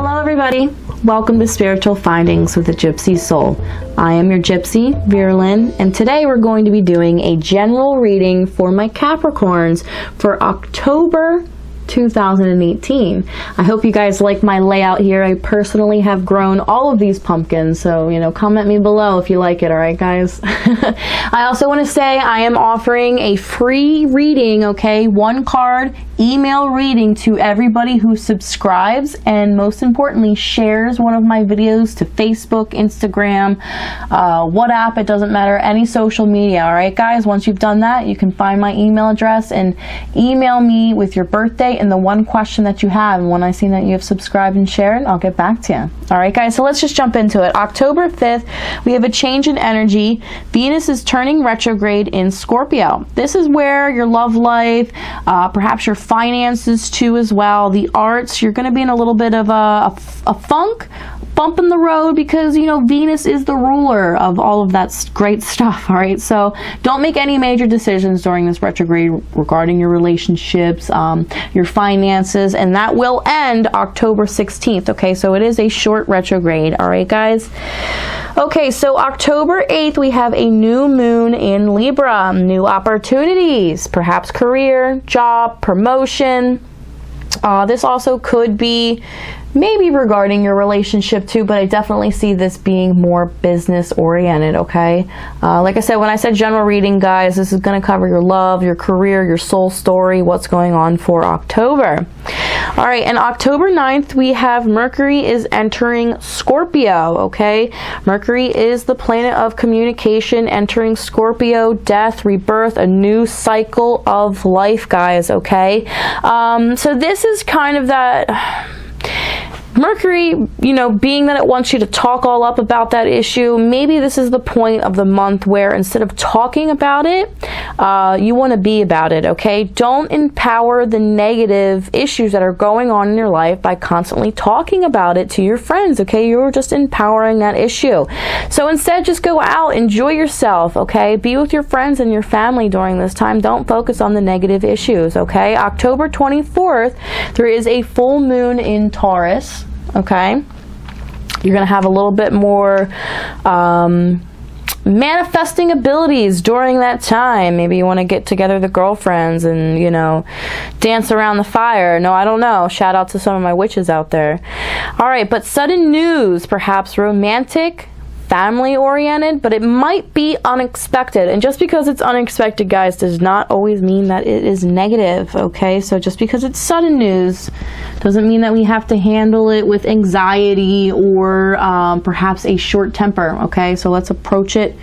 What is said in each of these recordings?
Hello everybody, welcome to Spiritual Findings with a Gypsy Soul. I am your Gypsy, Virulyn, and today we're going to be doing a general reading for my Capricorns for October 2018. I hope you guys like my layout here. I personally have grown all of these pumpkins, so comment me below if you like it, alright guys? I also want to say I am offering a free reading, okay? One card email reading to everybody who subscribes and most importantly shares one of my videos to Facebook, Instagram, WhatsApp, it doesn't matter, any social media, alright guys? Once you've done that, you can find my email address and email me with your birthday and the one question that you have, and when I see that you have subscribed and shared, I'll get back to you. Alright guys, so let's just jump into it. October 5th, we have a change in energy. Venus is turning retrograde in Scorpio. This is where your love life, perhaps your finances too as well, the arts, you're going to be in a little bit of a funk, bump in the road, because Venus is the ruler of all of that great stuff. All right, so don't make any major decisions during this retrograde regarding your relationships, your finances, and that will end October 16th. Okay, so it is a short retrograde. All right guys, okay, so October 8th we have a new moon in Libra. New opportunities, perhaps career, job, promotion. This also could be maybe regarding your relationship too, but I definitely see this being more business oriented, okay? Like I said, when I said general reading, guys, this is going to cover your love, your career, your soul story, what's going on for October. All right, and October 9th, we have Mercury is entering Scorpio, okay? Mercury is the planet of communication, entering Scorpio, death, rebirth, a new cycle of life, guys, okay? So this is kind of that Mercury, being that it wants you to talk all up about that issue, maybe this is the point of the month where instead of talking about it, you want to be about it, okay? Don't empower the negative issues that are going on in your life by constantly talking about it to your friends, okay? You're just empowering that issue. So instead, just go out, enjoy yourself, okay? Be with your friends and your family during this time. Don't focus on the negative issues, okay? October 24th, there is a full moon in Taurus. Okay, you're going to have a little bit more manifesting abilities during that time. Maybe you want to get together the girlfriends and, dance around the fire. No, I don't know. Shout out to some of my witches out there. All right, but sudden news, perhaps romantic, family oriented, but it might be unexpected. And just because it's unexpected, guys, does not always mean that it is negative, okay? So just because it's sudden news doesn't mean that we have to handle it with anxiety or perhaps a short temper, okay? So let's approach it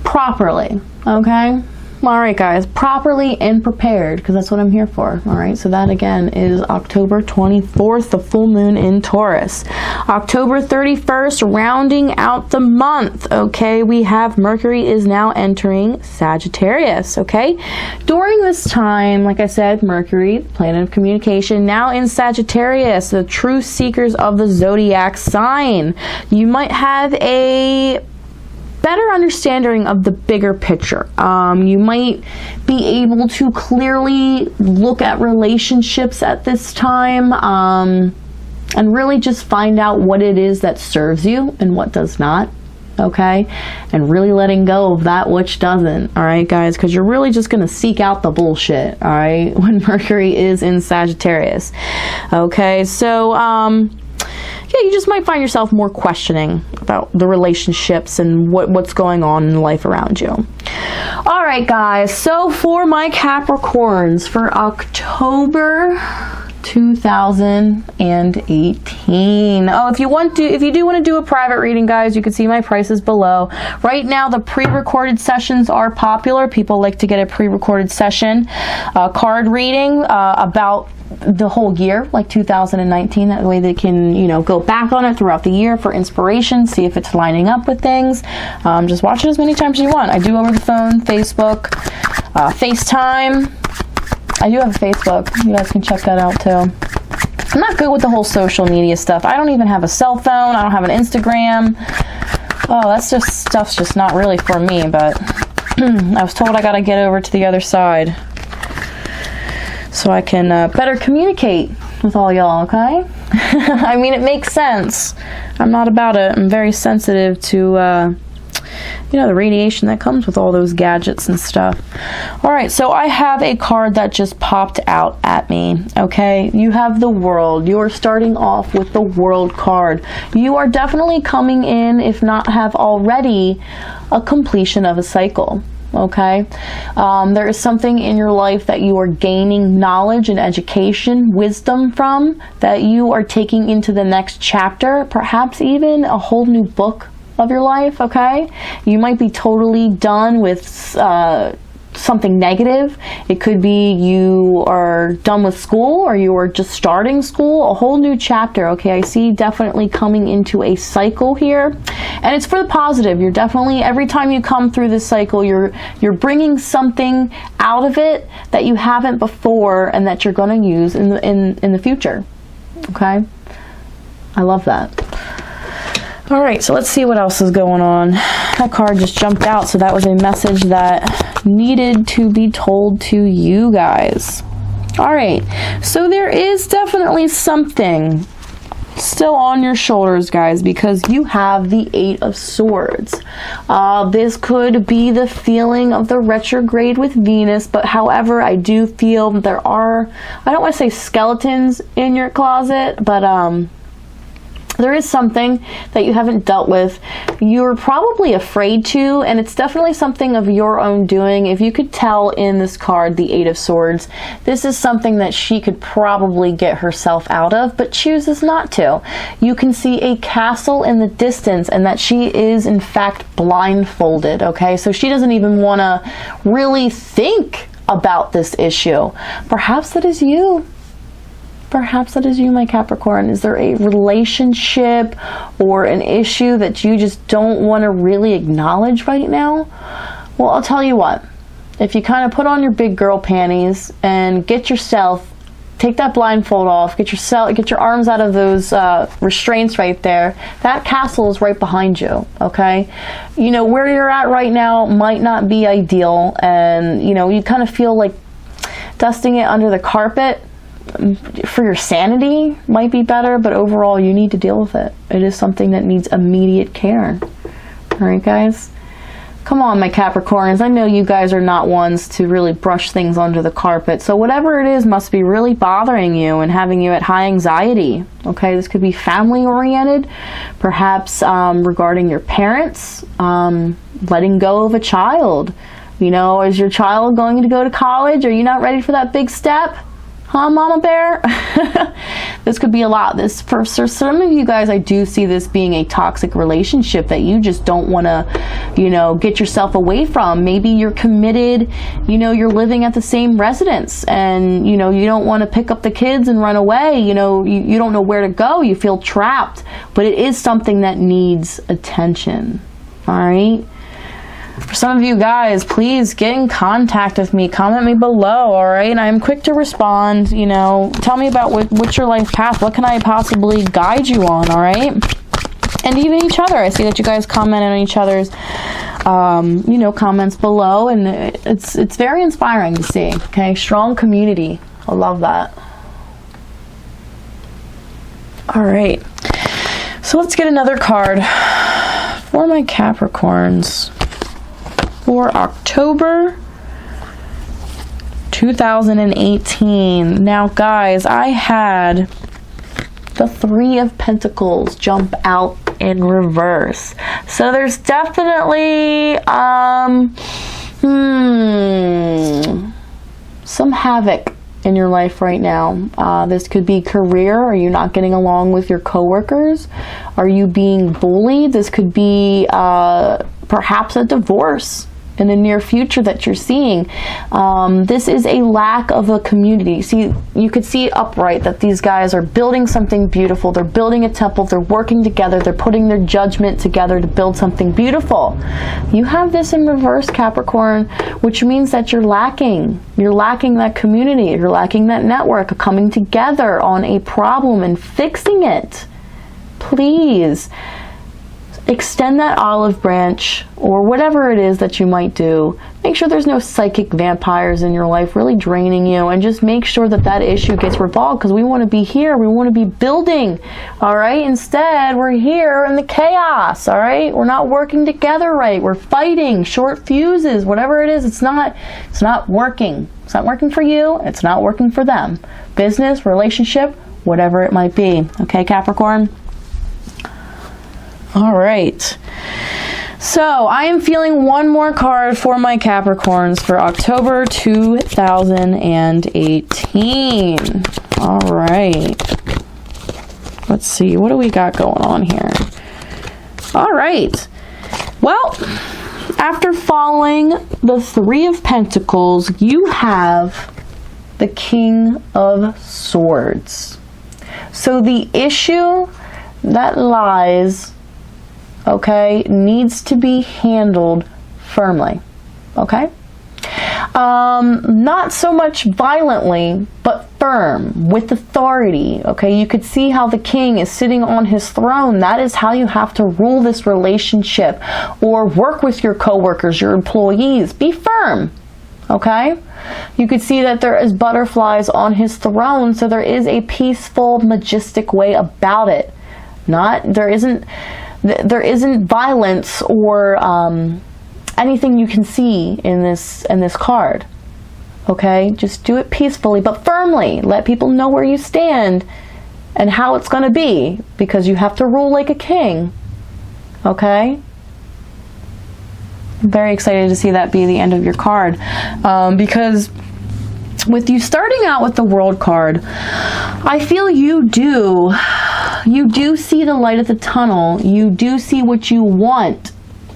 properly, okay? All right, guys, properly and prepared, because that's what I'm here for. All right, so that again is October 24th, the full moon in Taurus. October 31st, rounding out the month, okay, we have Mercury is now entering Sagittarius, okay? During this time, like I said, Mercury, planet of communication, now in Sagittarius, the true seekers of the zodiac sign. You might have a better understanding of the bigger picture. You might be able to clearly look at relationships at this time and really just find out what it is that serves you and what does not, okay? And really letting go of that which doesn't, all right, guys? Because you're really just going to seek out the bullshit, all right, when Mercury is in Sagittarius, okay? So, yeah, you just might find yourself more questioning about the relationships and what's going on in life around you. All right, guys. So for my Capricorns for October 2018. Oh, if you do want to do a private reading, guys, you can see my prices below. Right now, the pre-recorded sessions are popular. People like to get a pre-recorded session, card reading about the whole year, like 2019. That way they can, go back on it throughout the year for inspiration, see if it's lining up with things. Just watch it as many times as you want. I do over the phone, Facebook, FaceTime. I do have a Facebook. You guys can check that out too. I'm not good with the whole social media stuff. I don't even have a cell phone. I don't have an Instagram. Oh, stuff's just not really for me, but I was told I gotta get over to the other side so I can better communicate with all y'all, okay? I mean, it makes sense. I'm not about it. I'm very sensitive to, you know, the radiation that comes with all those gadgets and stuff. All right, so I have a card that just popped out at me, okay? You have the World. You are starting off with the World card. You are definitely coming in, if not have already, a completion of a cycle. Okay, there is something in your life that you are gaining knowledge and education, wisdom from, that you are taking into the next chapter, perhaps even a whole new book of your life. Okay, you might be totally done with something negative. It could be you are done with school, or you are just starting school, a whole new chapter. Okay, I see definitely coming into a cycle here, and it's for the positive. You're definitely, every time you come through this cycle, you're bringing something out of it that you haven't before, and that you're going to use in the future. Okay, I love that. All right, so let's see what else is going on. That card just jumped out, so that was a message that needed to be told to you guys. All right, so there is definitely something still on your shoulders, guys, because you have the Eight of Swords. This could be the feeling of the retrograde with Venus, but however, I do feel there are, I don't want to say skeletons in your closet, but there is something that you haven't dealt with. You're probably afraid to, and it's definitely something of your own doing. If you could tell in this card, the Eight of Swords, this is something that she could probably get herself out of, but chooses not to. You can see a castle in the distance, and that she is in fact blindfolded, okay? So she doesn't even want to really think about this issue. Perhaps that is you. Perhaps that is you, my Capricorn. Is there a relationship or an issue that you just don't want to really acknowledge right now? Well, I'll tell you what. If you kind of put on your big girl panties and get yourself, take that blindfold off, get your arms out of those restraints right there, that castle is right behind you, okay? You know, where you're at right now might not be ideal, and, you know, you kind of feel like dusting it under the carpet for your sanity might be better, but overall you need to deal with it. It is something that needs immediate care. All right, guys? Come on, my Capricorns. I know you guys are not ones to really brush things under the carpet, so whatever it is must be really bothering you and having you at high anxiety. Okay, this could be family oriented, perhaps regarding your parents, letting go of a child. You know, is your child going to go to college? Are you not ready for that big step? Huh, Mama Bear? This could be a lot. This, for some of you guys, I do see this being a toxic relationship that you just don't want to, you know, get yourself away from. Maybe you're committed, you know, you're living at the same residence, and, you know, you don't want to pick up the kids and run away. You know, you don't know where to go. You feel trapped. But it is something that needs attention. All right? For some of you guys, please get in contact with me. Comment me below, all right? I'm quick to respond. You know, tell me about what's your life path. What can I possibly guide you on, all right? And even each other. I see that you guys commented on each other's, you know, comments below, and it's very inspiring to see. Okay, strong community. I love that. All right. So let's get another card for my Capricorns for October 2018. Now, guys, I had the Three of Pentacles jump out in reverse. So there's definitely some havoc in your life right now. This could be career. Are you not getting along with your coworkers? Are you being bullied? This could be perhaps a divorce in the near future that you're seeing. This is a lack of a community. See, you could see upright that these guys are building something beautiful. They're building a temple. They're working together. They're putting their judgment together to build something beautiful. You have this in reverse, Capricorn, which means that you're lacking. You're lacking that community. You're lacking that network of coming together on a problem and fixing it. Please extend that olive branch, or whatever it is that you might do, Make sure there's no psychic vampires in your life really draining you, and just make sure that that issue gets resolved, because we want to be here. We want to be building, all right? Instead, we're here in the chaos, all right? We're not working together right. We're fighting, short fuses, whatever it is. It's not working. It's not working for you. It's not working for them. Business, relationship, whatever it might be. Okay, Capricorn? All right. So, I am feeling one more card for my Capricorns for October 2018. All right. Let's see. What do we got going on here? All right. Well, after following the Three of Pentacles, you have the King of Swords. So, the issue that lies, okay, needs to be handled firmly, okay? Not so much violently, but firm, with authority, okay? You could see how the king is sitting on his throne. That is how you have to rule this relationship or work with your coworkers, your employees. Be firm, okay? You could see that there is butterflies on his throne, so there is a peaceful, majestic way about it. There isn't violence or anything you can see in this card. Okay, just do it peacefully but firmly. Let people know where you stand and how it's going to be, because you have to rule like a king. Okay. I'm very excited to see that be the end of your card, because with you starting out with the World card, I feel you do see the light at the tunnel. You do see what you want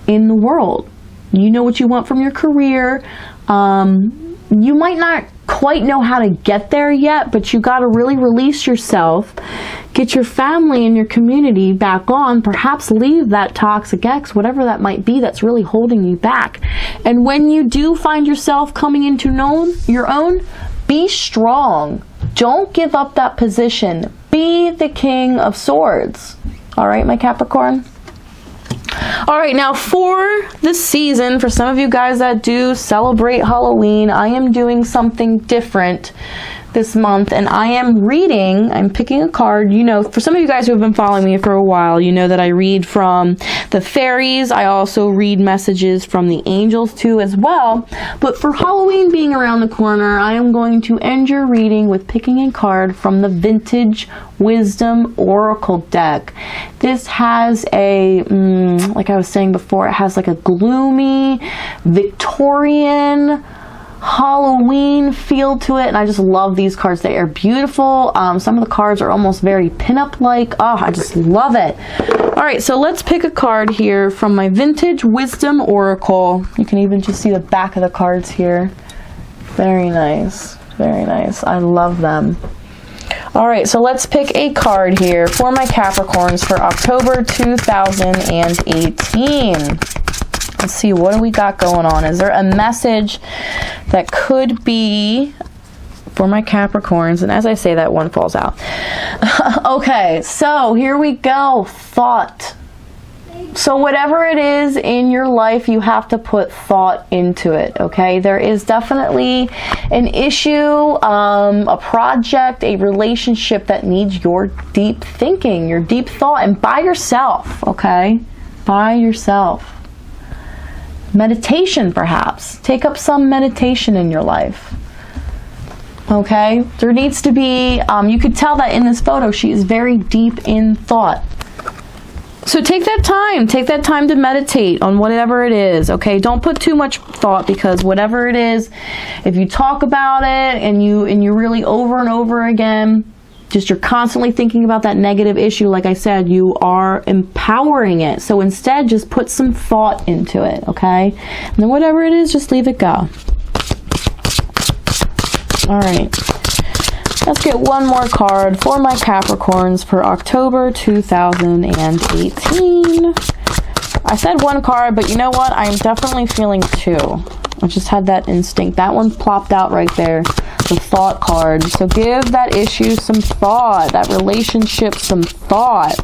in the world. You know what you want from your career. You might not quite know how to get there yet, but you got to really release yourself, get your family and your community back on, perhaps leave that toxic ex, whatever that might be that's really holding you back. And when you do find yourself coming into your own, be strong. Don't give up that position. Be the King of Swords. All right, my Capricorn? All right, now for this season, for some of you guys that do celebrate Halloween, I am doing something different this month, and I'm picking a card. You know, for some of you guys who have been following me for a while, you know that I read from the fairies. I also read messages from the angels too as well. But for Halloween being around the corner, I am going to end your reading with picking a card from the Vintage Wisdom Oracle deck. This has a, like I was saying before, it has like a gloomy, Victorian, Halloween feel to it, and I just love these cards. They are beautiful. Some of the cards are almost very pinup like. Oh, I just love it. All right, so let's pick a card here from my Vintage Wisdom Oracle. You can even just see the back of the cards here. Very nice, very nice. I love them. All right, so let's pick a card here for my Capricorns for October 2018. Let's see, what do we got going on? Is there a message that could be for my Capricorns? And as I say that, one falls out. Okay, so here we go. Thought. So whatever it is in your life, you have to put thought into it, okay? There is definitely an issue, a project, a relationship that needs your deep thinking, your deep thought, and by yourself, okay? By yourself. Meditation, perhaps. Take up some meditation in your life. Okay? There needs to be, you could tell that in this photo, she is very deep in thought. So take that time to meditate on whatever it is, okay? Don't put too much thought, because whatever it is, if you talk about it and you really over and over again, just you're constantly thinking about that negative issue, like I said, you are empowering it. So instead, just put some thought into it, okay? And then whatever it is, just leave it go. All right. Let's get one more card for my Capricorns for October 2018. I said one card, but you know what? I'm definitely feeling two. I just had that instinct. That one plopped out right there. The thought card. So give that issue some thought. That relationship some thought.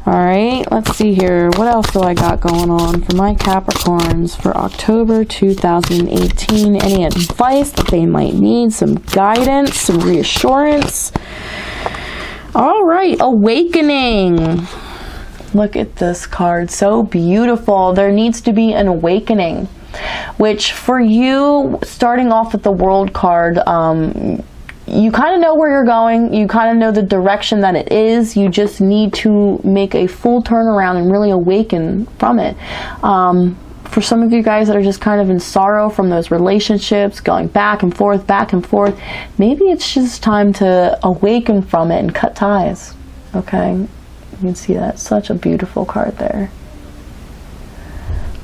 Alright, let's see here. What else do I got going on for my Capricorns for October 2018? Any advice that they might need? Some guidance, some reassurance. Alright, awakening. Look at this card. So beautiful. There needs to be an awakening. Which for you, starting off with the World card, you kind of know where you're going. You kind of know the direction that it is. You just need to make a full turnaround and really awaken from it. For some of you guys that are just kind of in sorrow from those relationships, going back and forth, maybe it's just time to awaken from it and cut ties. Okay? You can see that. Such a beautiful card there.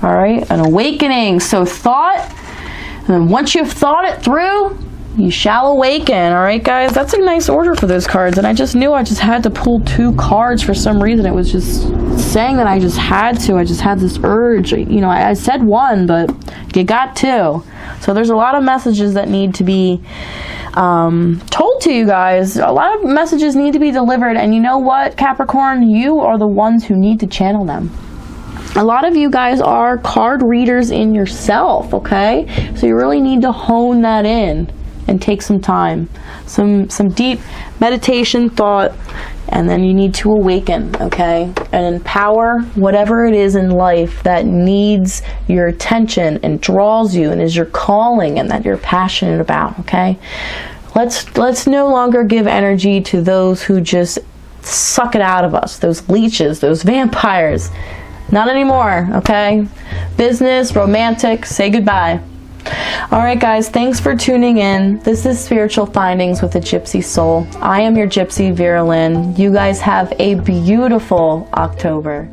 Alright, an awakening. So thought, and then once you've thought it through, you shall awaken. Alright guys, that's a nice order for those cards. And I just knew I just had to pull 2 cards for some reason. It was just saying that I just had to. I just had this urge. You know, I said 1, but you got 2. So there's a lot of messages that need to be told to you guys. A lot of messages need to be delivered. And you know what, Capricorn? You are the ones who need to channel them. A lot of you guys are card readers in yourself, okay? So you really need to hone that in and take some time, some deep meditation, thought, and then you need to awaken, okay? And empower whatever it is in life that needs your attention and draws you and is your calling and that you're passionate about, okay? Let's no longer give energy to those who just suck it out of us, those leeches, those vampires. Not anymore, okay? Business, romantic, say goodbye. Alright guys, thanks for tuning in. This is Spiritual Findings with a Gypsy Soul. I am your Gypsy, Vera Lynn. You guys have a beautiful October.